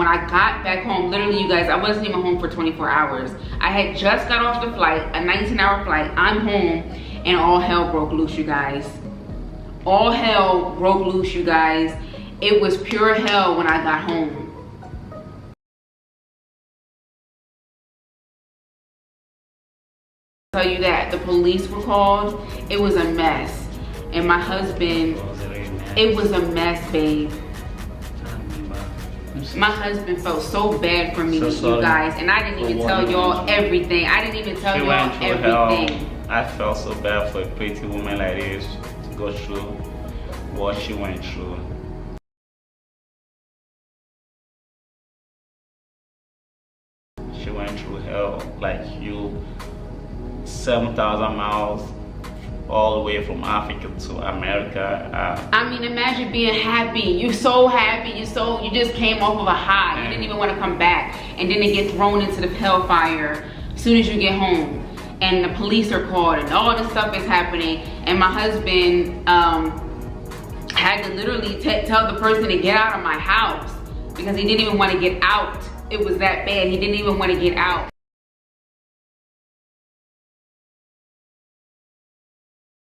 when I got back home, literally, you guys, I wasn't even home for 24 hours. I had just got off the flight, a 19-hour flight. I'm home, and all hell broke loose, you guys. All hell broke loose, you guys. It was pure hell when I got home. Tell you that the police were called. It was a mess, and my husband, it was a mess, babe. My husband felt so bad for me, you guys, and I didn't even tell y'all everything. I didn't even tell y'all everything. I felt so bad for a pretty woman like this to go through what she went through. She went through hell like you, 7,000 miles all the way from Africa to America. I mean, imagine being happy. You're so happy. You just came off of a high. You didn't even want to come back, and then it get thrown into the hellfire as soon as you get home, and the police are called, and all this stuff is happening. And my husband had to literally tell the person to get out of my house because he didn't even want to get out. It was that bad. He didn't even want to get out.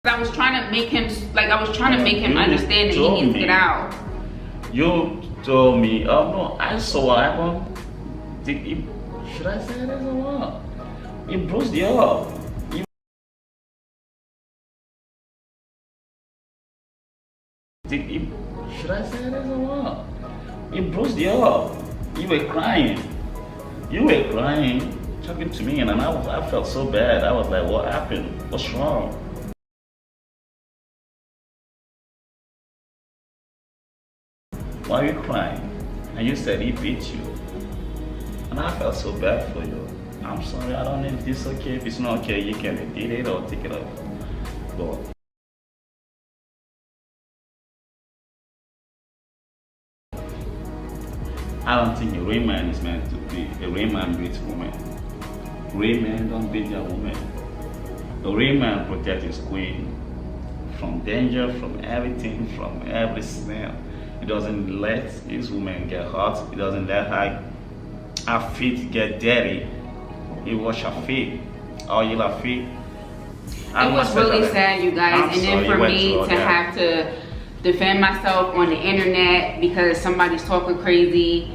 I was trying to make him, understand that he needs to get out. You told me, oh no, I saw what happened. Should I say this or what? He bruised you up. Should I say this or what? He bruised you up. You were crying. You were crying, talking to me, and I felt so bad. I was like, what happened? What's wrong? Why are you crying? And you said he beat you. And I felt so bad for you. I'm sorry, I don't know if this is okay. If it's not okay, you can edit it or take it off. But I don't think a real man is meant to be. A real man beats women. Real men don't beat their women. A real man protects his queen from danger, from everything, from every smell. He doesn't let his woman get hurt. He doesn't let her feet get dirty. He wash her feet, oil her feet. It was really sad, you guys. And then for me to have to defend myself on the internet because somebody's talking crazy.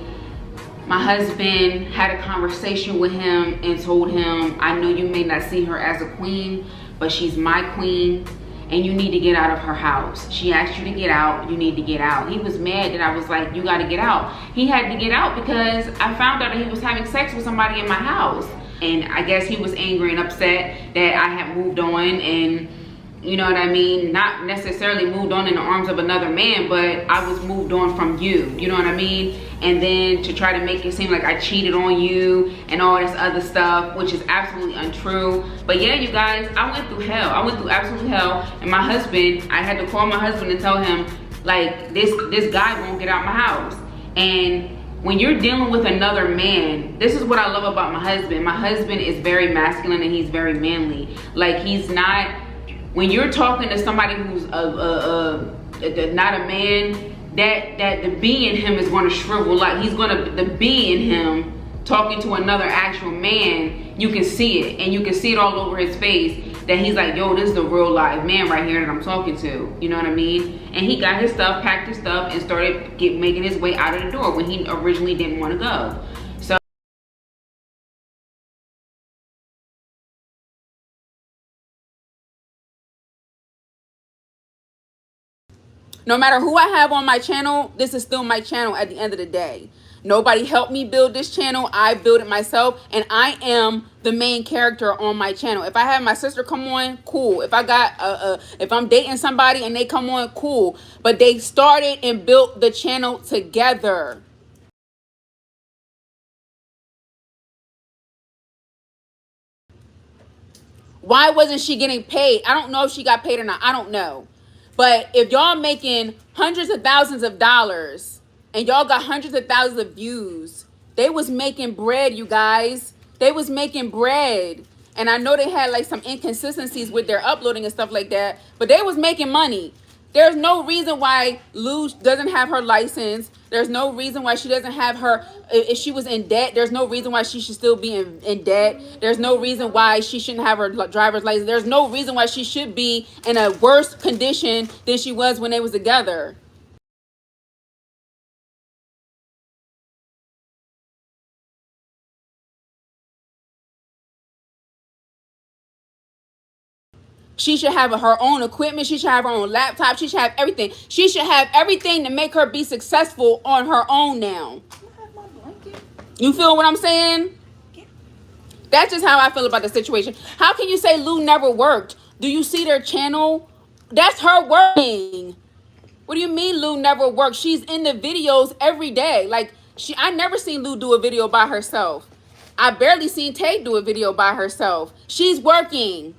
My husband had a conversation with him and told him, I know you may not see her as a queen, but she's my queen. And you need to get out of her house. She asked you to get out, you need to get out. He was mad that I was like, you gotta get out. He had to get out because I found out that he was having sex with somebody in my house. And I guess he was angry and upset that I had moved on, and you know what I mean? Not necessarily moved on in the arms of another man, but I was moved on from you, you know what I mean? And then to try to make it seem like I cheated on you and all this other stuff, which is absolutely untrue. But yeah, you guys, I went through hell. I went through absolute hell. And my husband, I had to call my husband and tell him, like, this guy won't get out my house. And when you're dealing with another man, this is what I love about my husband. My husband is very masculine and he's very manly. Like, he's not, when you're talking to somebody who's not a man, that the bee in him is going to shrivel. Like, he's going to, the bee in him talking to another actual man, you can see it, and you can see it all over his face that he's like, yo, this is the real live man right here that I'm talking to, you know what I mean? And he got his stuff, packed his stuff, and started making his way out of the door when he originally didn't want to go. So no matter who I have on my channel, this is still my channel at the end of the day. Nobody helped me build this channel. I built it myself, and I am the main character on my channel. If I have my sister come on, cool. If I got if I'm dating somebody and they come on, cool. But they started and built the channel together. Why wasn't she getting paid? I don't know if she got paid or not. I don't know. But if y'all making hundreds of thousands of dollars and y'all got hundreds of thousands of views, they was making bread, you guys. They was making bread. And I know they had like some inconsistencies with their uploading and stuff like that, but they was making money. There's no reason why Lou doesn't have her license. There's no reason why she doesn't have her. If she was in debt, there's no reason why she should still be in debt. There's no reason why she shouldn't have her driver's license. There's no reason why she should be in a worse condition than she was when they was together. She should have her own equipment. She should have her own laptop. She should have everything. She should have everything to make her be successful on her own now. You feel what I'm saying? That's just how I feel about the situation. How can you say Lou never worked? Do you see their channel? That's her working. What do you mean Lou never worked? She's in the videos every day. Like, I never seen Lou do a video by herself. I barely seen Tay do a video by herself. She's working.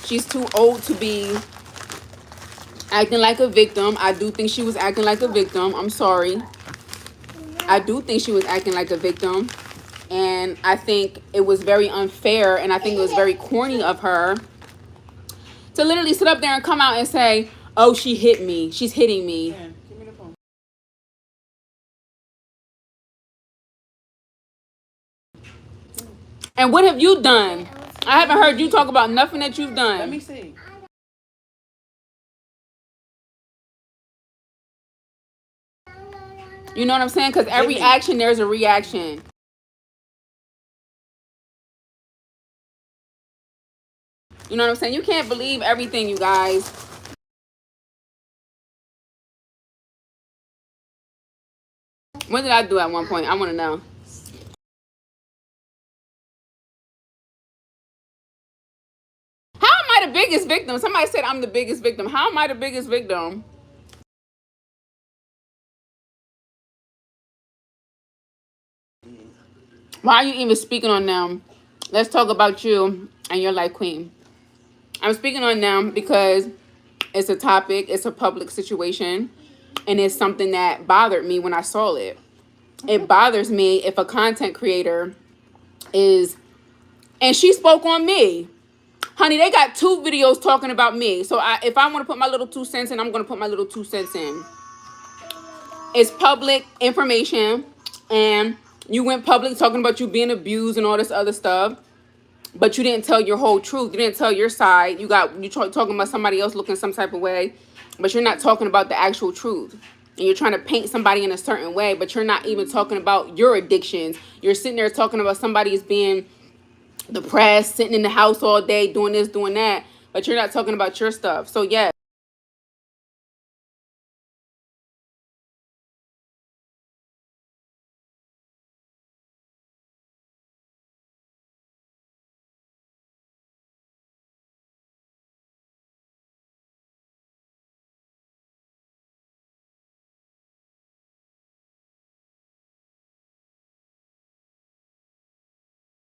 She's too old to be acting like a victim. I do think she was acting like a victim. I'm sorry. I do think she was acting like a victim. And I think it was very unfair. And I think it was very corny of her to literally sit up there and come out and say, oh, she hit me. She's hitting me. And what have you done? I haven't heard you talk about nothing that you've done. Let me see. You know what I'm saying? Because every action, there's a reaction. You know what I'm saying? You can't believe everything, you guys. What did I do at one point? I want to know. How am I the biggest victim? Somebody said I'm the biggest victim. How am I the biggest victim? Why are you even speaking on them? Let's talk about you and your life queen. I'm speaking on them because it's a topic, it's a public situation, and it's something that bothered me when I saw it. It bothers me if a content creator is, and she spoke on me. Honey, they got 2 videos talking about me. So if I want to put my little 2 cents in, I'm going to put my little 2 cents in. It's public information, and you went public talking about you being abused and all this other stuff, but you didn't tell your whole truth. You didn't tell your side. You talking about somebody else looking some type of way, but you're not talking about the actual truth. And you're trying to paint somebody in a certain way, but you're not even talking about your addictions. You're sitting there talking about somebody as being depressed, sitting in the house all day, doing this, doing that, but you're not talking about your stuff. So yeah.